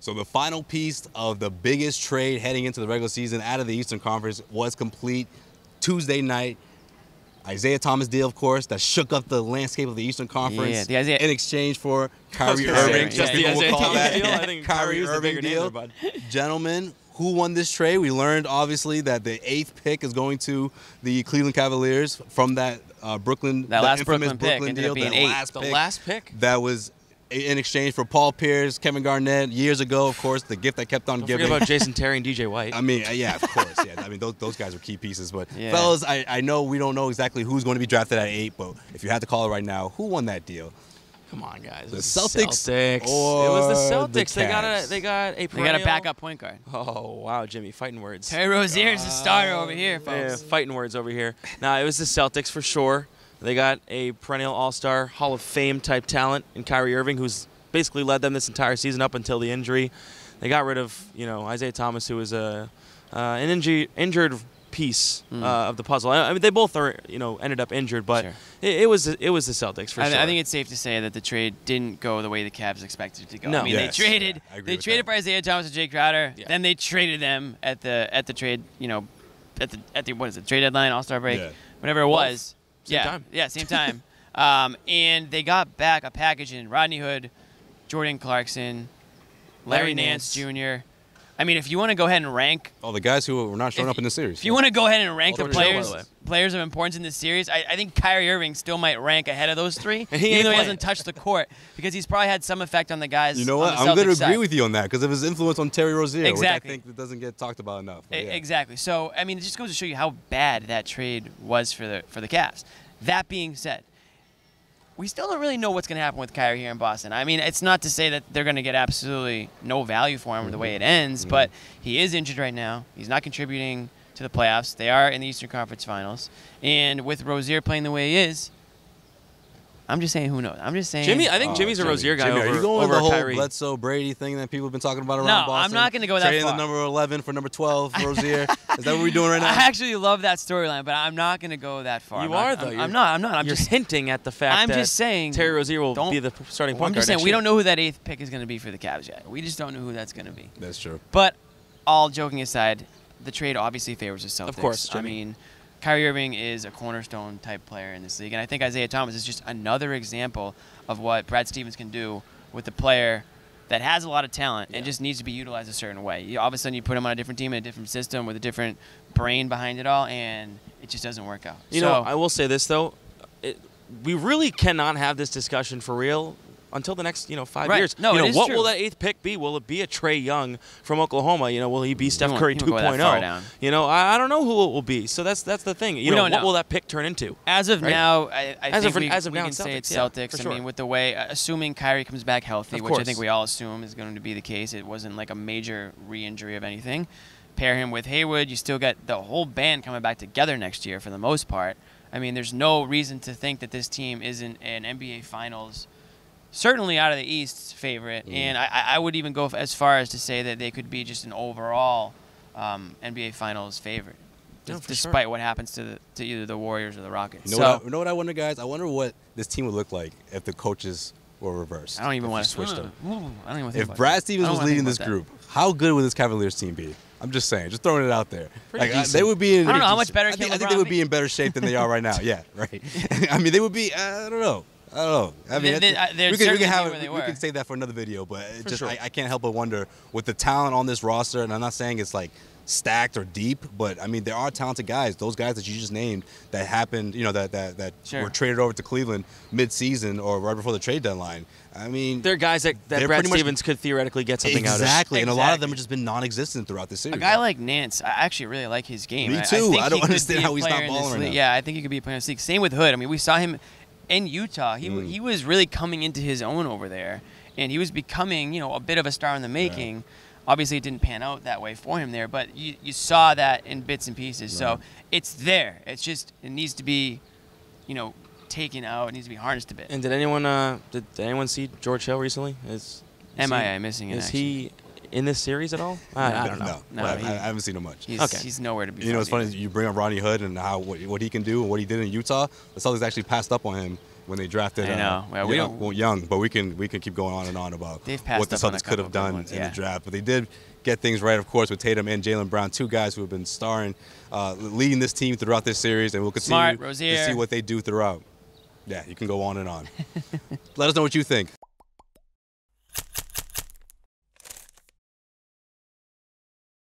So the final piece of the biggest trade heading into the regular season out of the Eastern Conference was complete Tuesday night. Isaiah Thomas deal, of course, that shook up the landscape of the Eastern Conference in exchange for Kyrie Irving. Just people will call that I think Kyrie Irving deal. Gentlemen, who won this trade? We learned, obviously, that the 8th pick is going to the Cleveland Cavaliers from that last Brooklyn deal. The last pick? That was in exchange for Paul Pierce, Kevin Garnett, years ago, of course, the gift that kept on giving. Forget about Jason Terry and DJ White. I mean, yeah, of course. Yeah, I mean, those guys were key pieces. But, fellas, I know we don't know exactly who's going to be drafted at 8, but if you had to call it right now, who won that deal? Come on, guys. The Celtics. Or it was the Celtics. They got a backup point guard. Oh, wow, Jimmy. Fighting words. Terry Rozier's the starter over here, folks. Yeah, fighting words over here. Now, it was the Celtics for sure. They got a perennial all-star, Hall of Fame type talent in Kyrie Irving, who's basically led them this entire season up until the injury. They got rid of, Isaiah Thomas, who was an injured piece of the puzzle. I mean, they both are, ended up injured, but it was the Celtics for sure. I think it's safe to say that the trade didn't go the way the Cavs expected it to go. No. I mean, they traded for Isaiah Thomas and Jay Crowder. Yeah. Then they traded them at the trade, at the what is it, trade deadline, All-Star break, whatever it was. Same time. Yeah, same time. And they got back a package in Rodney Hood, Jordan Clarkson, Larry Nance Jr. I mean, if you want to go ahead and rank the guys who were not showing up in the series. If you want to go ahead and rank the players of importance in this series, I think Kyrie Irving still might rank ahead of those three, even though he hasn't touched the court, because he's probably had some effect on the guys. You know what? I'm going to agree with you on that because of his influence on Terry Rozier, which I think that doesn't get talked about enough. Exactly. So, I mean, it just goes to show you how bad that trade was for the Cavs. That being said, we still don't really know what's going to happen with Kyrie here in Boston. I mean, it's not to say that they're going to get absolutely no value for him the way it ends, but he is injured right now. He's not contributing to the playoffs. They are in the Eastern Conference Finals. And with Rozier playing the way he is, I'm just saying, who knows? I'm just saying. I think Jimmy's a Rozier guy. Are you going over the whole Kyrie? Bledsoe Brady thing that people have been talking about around Boston? No, I'm not going to go that far. Trading the number 11 for number 12, Rozier. Is that what we're doing right now? I actually love that storyline, but I'm not going to go that far. I'm not. I'm just hinting at the fact that Terry Rozier will be the starting point guard. I'm just saying, we don't know who that 8th pick is going to be for the Cavs yet. We just don't know who that's going to be. That's true. But all joking aside, the trade obviously favors the Celtics. Of course, Jimmy. I mean, Kyrie Irving is a cornerstone type player in this league, and I think Isaiah Thomas is just another example of what Brad Stevens can do with a player that has a lot of talent and just needs to be utilized a certain way. All of a sudden, you put him on a different team in a different system with a different brain behind it all, and it just doesn't work out. You know, I will say this though, we really cannot have this discussion for real until the next 5 years. No, what will that 8th pick be? Will it be a Trae Young from Oklahoma? Will he be Steph Curry 2.0? I don't know who it will be. So that's the thing. What will that pick turn into? As of now, I think we now, can say it's Celtics. Sure. I mean, with the way, assuming Kyrie comes back healthy, which I think we all assume is going to be the case. It wasn't like a major re-injury of anything. Pair him with Hayward. You still get the whole band coming back together next year for the most part. I mean, there's no reason to think that this team isn't an NBA Finals. Certainly out of the East's favorite, and I would even go as far as to say that they could be just an overall NBA Finals favorite, despite what happens to either the Warriors or the Rockets. You know what I wonder, guys? I wonder what this team would look like if the coaches were reversed. I don't even want to switch them. I don't even think if Brad Stevens was leading this group, how good would this Cavaliers team be? I'm just saying, just throwing it out there. They would be in. I don't know how much better. I think they would be in better shape than they are right now. Yeah, right. I mean, they would be. I don't know. I mean, we can say that for another video, but I can't help but wonder with the talent on this roster, and I'm not saying it's like stacked or deep, but I mean there are talented guys. Those guys that you just named that happened, that were traded over to Cleveland mid-season or right before the trade deadline. I mean, they're guys that Brad Stevens could theoretically get something out of. Exactly, and a lot of them have just been non-existent throughout the series. A guy like Nance, I actually really like his game. Me too. I don't understand how he's not balling right now. Yeah, I think he could be a player in this league. Same with Hood. I mean, we saw him in Utah. He was really coming into his own over there, and he was becoming a bit of a star in the making. Yeah. Obviously, it didn't pan out that way for him there, but you saw that in bits and pieces. Right. So it's there. It's just it needs to be, taken out. It needs to be harnessed a bit. And did anyone see George Hill recently? MIA missing in action. Is he in this series at all? I don't know. No, I haven't seen him much. He's nowhere to be found. It's funny you bring up Rodney Hood and what he can do and what he did in Utah. The Celtics actually passed up on him when they drafted. I know. Well, young, but we can keep going on and on about what the Celtics could have done in the draft. But they did get things right, of course, with Tatum and Jaylen Brown, two guys who have been starring, leading this team throughout this series, and we'll continue to see what they do throughout. Yeah, you can go on and on. Let us know what you think.